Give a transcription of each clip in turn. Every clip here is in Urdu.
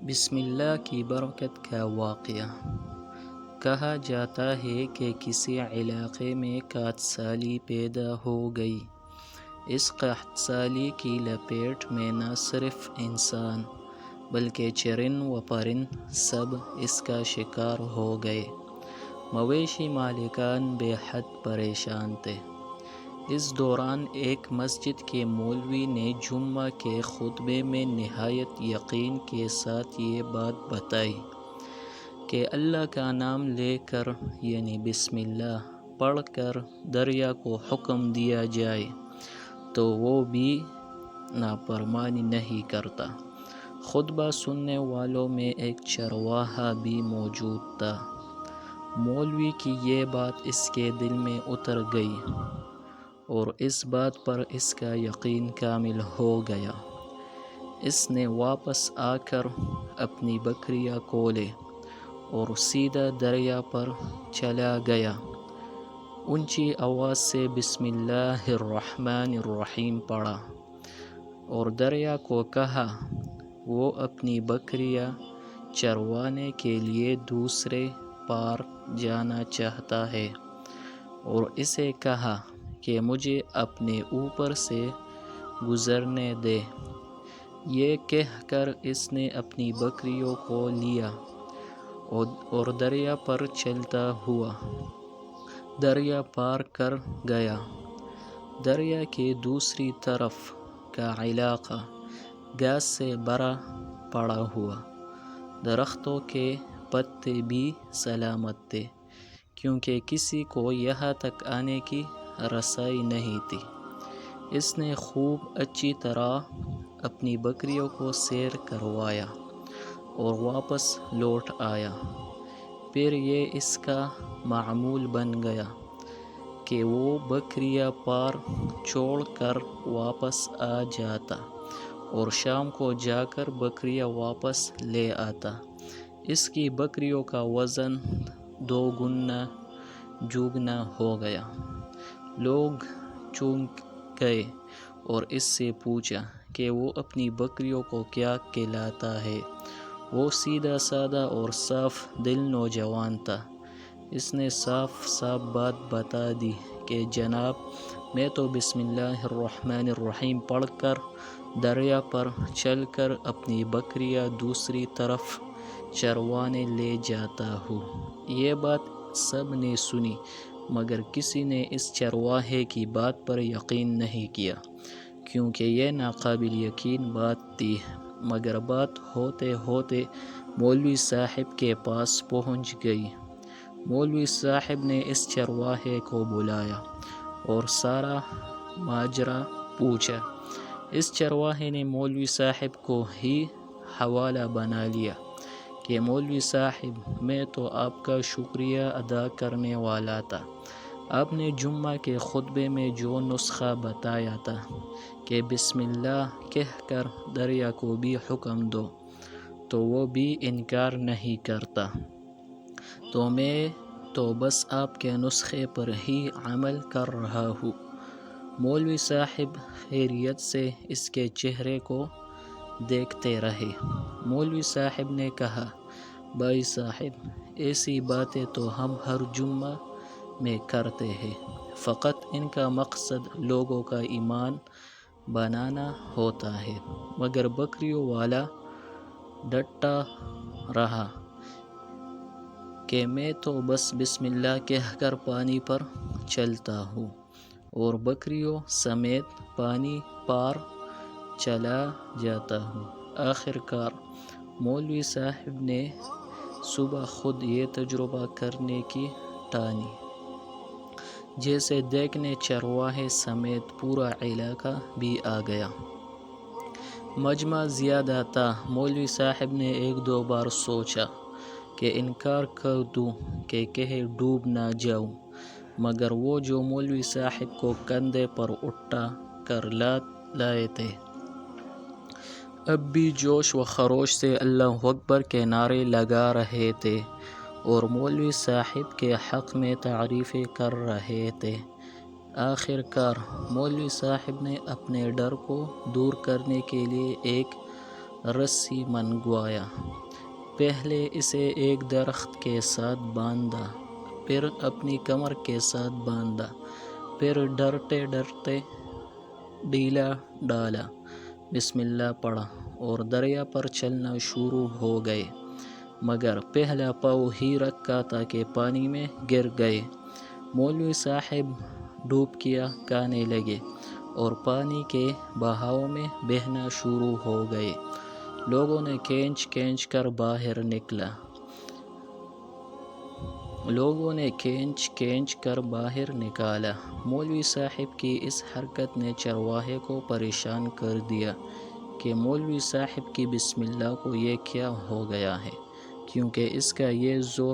بسم اللہ کی برکت کا واقعہ۔ کہا جاتا ہے کہ کسی علاقے میں قحط سالی پیدا ہو گئی۔ اس قحط سالی کی لپیٹ میں نہ صرف انسان بلکہ چرند و پرند سب اس کا شکار ہو گئے۔ مویشی مالکان بے حد پریشان تھے۔ اس دوران ایک مسجد کے مولوی نے جمعہ کے خطبے میں نہایت یقین کے ساتھ یہ بات بتائی کہ اللہ کا نام لے کر یعنی بسم اللہ پڑھ کر دریا کو حکم دیا جائے تو وہ بھی نافرمانی نہیں کرتا۔ خطبہ سننے والوں میں ایک چرواہا بھی موجود تھا۔ مولوی کی یہ بات اس کے دل میں اتر گئی اور اس بات پر اس کا یقین کامل ہو گیا۔ اس نے واپس آ کر اپنی بکریاں کھولے اور سیدھا دریا پر چلا گیا۔ اونچی آواز سے بسم اللہ الرحمن الرحیم پڑھا اور دریا کو کہا وہ اپنی بکریاں چروانے کے لیے دوسرے پار جانا چاہتا ہے، اور اسے کہا کہ مجھے اپنے اوپر سے گزرنے دے۔ یہ کہہ کر اس نے اپنی بکریوں کو لیا اور دریا پر چلتا ہوا دریا پار کر گیا۔ دریا کے دوسری طرف کا علاقہ گھاس سے بھرا پڑا ہوا، درختوں کے پتے بھی سلامت تھے کیونکہ کسی کو یہاں تک آنے کی رسائی نہیں تھی۔ اس نے خوب اچھی طرح اپنی بکریوں کو سیر کروایا اور واپس لوٹ آیا۔ پھر یہ اس کا معمول بن گیا کہ وہ بکریاں پار چھوڑ کر واپس آ جاتا اور شام کو جا کر بکریاں واپس لے آتا۔ اس کی بکریوں کا وزن 2 گنا چوگنا ہو گیا۔ لوگ چونک گئے اور اس سے پوچھا کہ وہ اپنی بکریوں کو کیا کھلاتا ہے۔ وہ سیدھا سادہ اور صاف دل نوجوان تھا۔ اس نے صاف صاف بات بتا دی کہ جناب، میں تو بسم اللہ الرحمن الرحیم پڑھ کر دریا پر چل کر اپنی بکریاں دوسری طرف چروانے لے جاتا ہوں۔ یہ بات سب نے سنی مگر کسی نے اس چرواہے کی بات پر یقین نہیں کیا کیونکہ یہ ناقابل یقین بات تھی۔ مگر بات ہوتے ہوتے مولوی صاحب کے پاس پہنچ گئی۔ مولوی صاحب نے اس چرواہے کو بلایا اور سارا ماجرا پوچھا۔ اس چرواہے نے مولوی صاحب کو ہی حوالہ بنا لیا کہ مولوی صاحب، میں تو آپ کا شکریہ ادا کرنے والا تھا۔ آپ نے جمعہ کے خطبے میں جو نسخہ بتایا تھا کہ بسم اللہ کہہ کر دریا کو بھی حکم دو تو وہ بھی انکار نہیں کرتا، تو میں تو بس آپ کے نسخے پر ہی عمل کر رہا ہوں۔ مولوی صاحب خیریت سے اس کے چہرے کو دیکھتے رہے۔ مولوی صاحب نے کہا، بھائی صاحب، ایسی باتیں تو ہم ہر جمعہ میں کرتے ہیں، فقط ان کا مقصد لوگوں کا ایمان بنانا ہوتا ہے۔ مگر بکریوں والا ڈٹا رہا کہ میں تو بس بسم اللہ کہہ کر پانی پر چلتا ہوں اور بکریوں سمیت پانی پار چلا جاتا ہوں۔ آخر کار مولوی صاحب نے صبح خود یہ تجربہ کرنے کی ٹھانی۔ جیسے دیکھنے چرواہے سمیت پورا علاقہ بھی آ گیا۔ مجمع زیادہ تھا۔ مولوی صاحب نے 1-2 بار سوچا کہ انکار کر دوں کہ کہیں ڈوب نہ جاؤں، مگر وہ جو مولوی صاحب کو کندھے پر اٹھا کر لائے تھے اب بھی جوش و خروش سے اللہ اکبر کے نعرے لگا رہے تھے اور مولوی صاحب کے حق میں تعریفیں کر رہے تھے۔ آخر کار مولوی صاحب نے اپنے ڈر کو دور کرنے کے لیے ایک رسی منگوایا پہلے اسے ایک درخت کے ساتھ باندھا، پھر اپنی کمر کے ساتھ باندھا، پھر ڈرتے ڈرتے ڈھیلا ڈالا، بسم اللہ پڑھا اور دریا پر چلنا شروع ہو گئے، مگر پہلا پاؤں ہی رکھا تھا کہ پانی میں گر گئے۔ مولوی صاحب ڈبکیاں کھانے لگے اور پانی کے بہاؤ میں بہنا شروع ہو گئے۔ لوگوں نے کھینچ کر باہر نکالا۔ مولوی صاحب کی اس حرکت نے چرواہے کو پریشان کر دیا کہ مولوی صاحب کی بسم اللہ کو یہ کیا ہو گیا ہے، کیونکہ اس کا یہ روز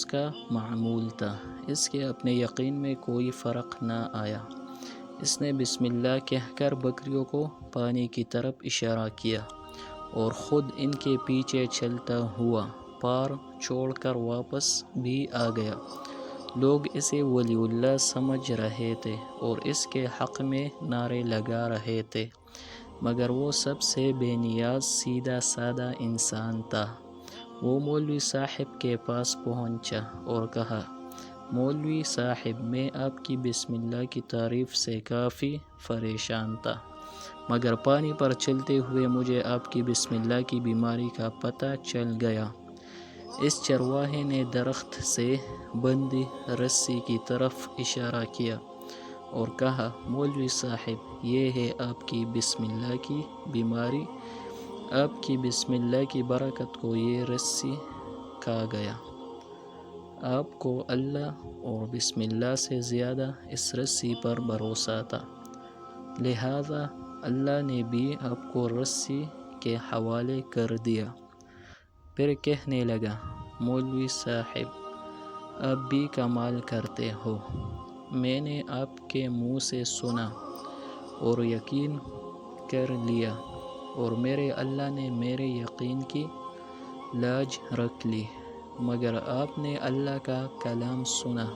کا معمول تھا۔ اس کے اپنے یقین میں کوئی فرق نہ آیا۔ اس نے بسم اللہ کہہ کر بکریوں کو پانی کی طرف اشارہ کیا اور خود ان کے پیچھے چلتا ہوا پار چھوڑ کر واپس بھی آ گیا۔ لوگ اسے ولی اللہ سمجھ رہے تھے اور اس کے حق میں نعرے لگا رہے تھے، مگر وہ سب سے بے نیاز سیدھا سادہ انسان تھا۔ وہ مولوی صاحب کے پاس پہنچا اور کہا، مولوی صاحب، میں آپ کی بسم اللہ کی تعریف سے کافی پریشان تھا، مگر پانی پر چلتے ہوئے مجھے آپ کی بسم اللہ کی بیماری کا پتہ چل گیا۔ اس چرواہے نے درخت سے بندھی رسی کی طرف اشارہ کیا اور کہا، مولوی صاحب، یہ ہے آپ کی بسم اللہ کی بیماری، آپ کی بسم اللہ کی برکت کو یہ رسی کھا گیا۔ آپ کو اللہ اور بسم اللہ سے زیادہ اس رسی پر بھروسہ تھا، لہذا اللہ نے بھی آپ کو رسی کے حوالے کر دیا۔ پھر کہنے لگا، مولوی صاحب، آپ بھی کمال کرتے ہو۔ میں نے آپ کے منہ سے سنا اور یقین کر لیا، اور میرے اللہ نے میرے یقین کی لاج رکھ لی، مگر آپ نے اللہ کا کلام سنا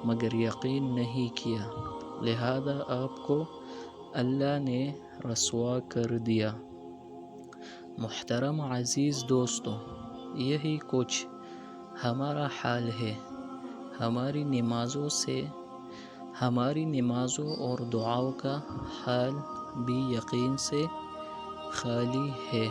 مگر یقین نہیں کیا، لہذا آپ کو اللہ نے رسوا کر دیا۔ محترم عزیز دوستو، یہی کچھ ہمارا حال ہے۔ ہماری نمازوں اور دعاؤں کا حال بھی یقین سے خالی ہے۔